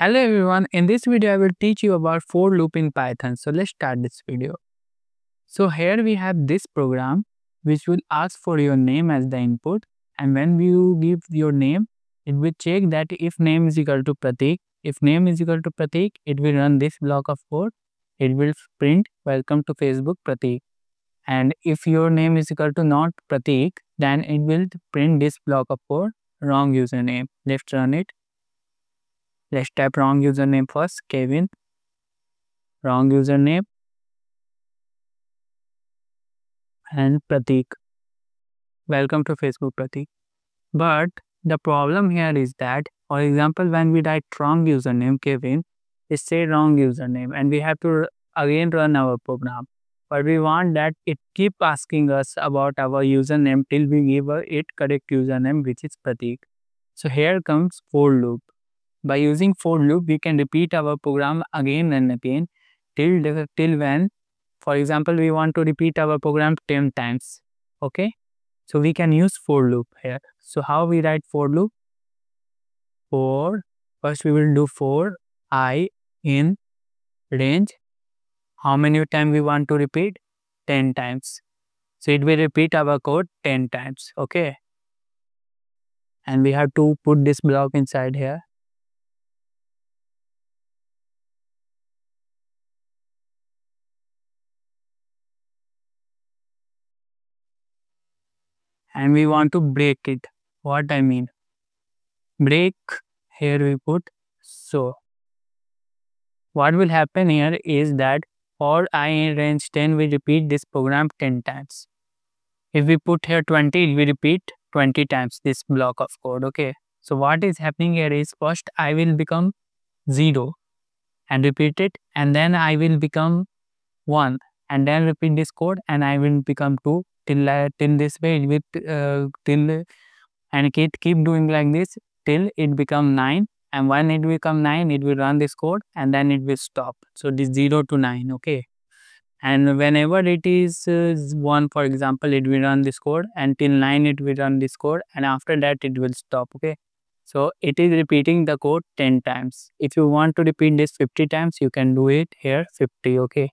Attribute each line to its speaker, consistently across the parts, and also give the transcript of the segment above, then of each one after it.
Speaker 1: Hello everyone, in this video I will teach you about for loop in Python. So let's start this video. So here we have this program which will ask for your name as the input, and when you give your name, it will check that if name is equal to Pratik. If name is equal to Pratik, it will run this block of code. It will print welcome to Facebook Pratik. And if your name is equal to not Pratik, then it will print this block of code, wrong username. Let's run it. Let's type wrong username first, Kevin. Wrong username and Pratik. Welcome to Facebook, Pratik. But the problem here is that, for example, when we write wrong username, Kevin, it say wrong username, and we have to again run our program. But we want that it keep asking us about our username till we give it correct username, which is Pratik. So here comes for loop. By using for loop, we can repeat our program again and again till when, for example, we want to repeat our program 10 times. Okay, so we can use for loop here. So how we write for loop? First we will do for I in range. How many times we want to repeat? 10 times. So it will repeat our code 10 times. Okay, and we have to put this block inside here. And we want to break it. What I mean? Break, here we put so. What will happen here is that for I in range 10, we repeat this program 10 times. If we put here 20, we repeat 20 times this block of code. Okay. So what is happening here is first I will become 0 and repeat it, and then I will become 1 and then repeat this code, and I will become 2 till this way with till, and keep doing like this till it become 9, and when it become 9 it will run this code and then it will stop. So this 0 to 9. Okay, and whenever it is 1, for example, it will run this code, and till 9 it will run this code, and after that it will stop. Okay, so it is repeating the code 10 times. If you want to repeat this 50 times, you can do it here 50. Okay,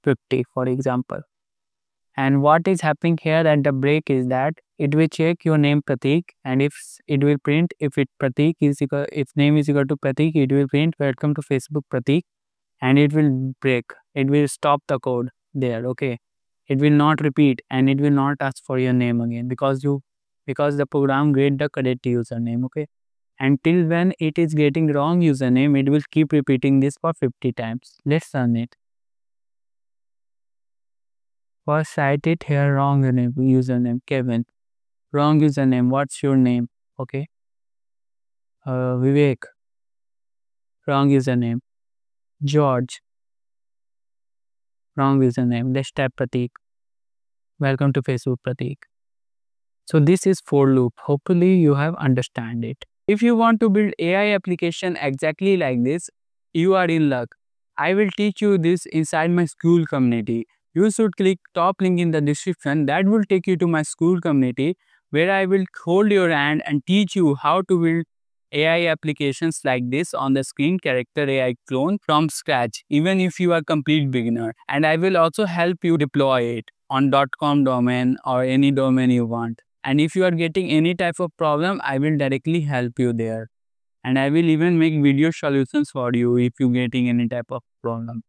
Speaker 1: 50 for example. And what is happening here at the break is that it will check your name Pratik, and if it will print, if name is equal to Pratik, it will print welcome to Facebook Pratik, and it will break. It will stop the code there. Okay, it will not repeat and it will not ask for your name again because the program get the correct username. Okay, until when it is getting wrong username, it will keep repeating this for 50 times. Let's run it. First write it here, wrong username Kevin. Wrong username, what's your name? Okay, Vivek. Wrong username, George. Wrong username, let's type Pratik. Welcome to Facebook Pratik. So this is for loop. Hopefully you have understand it. If you want to build AI application exactly like this, you are in luck. I will teach you this inside my school community. You should click top link in the description. That will take you to my school community where I will hold your hand and teach you how to build AI applications like this on the screen character AI clone from scratch, even if you are complete beginner. And I will also help you deploy it on .com domain or any domain you want. And if you are getting any type of problem, I will directly help you there. And I will even make video solutions for you if you getting any type of problem.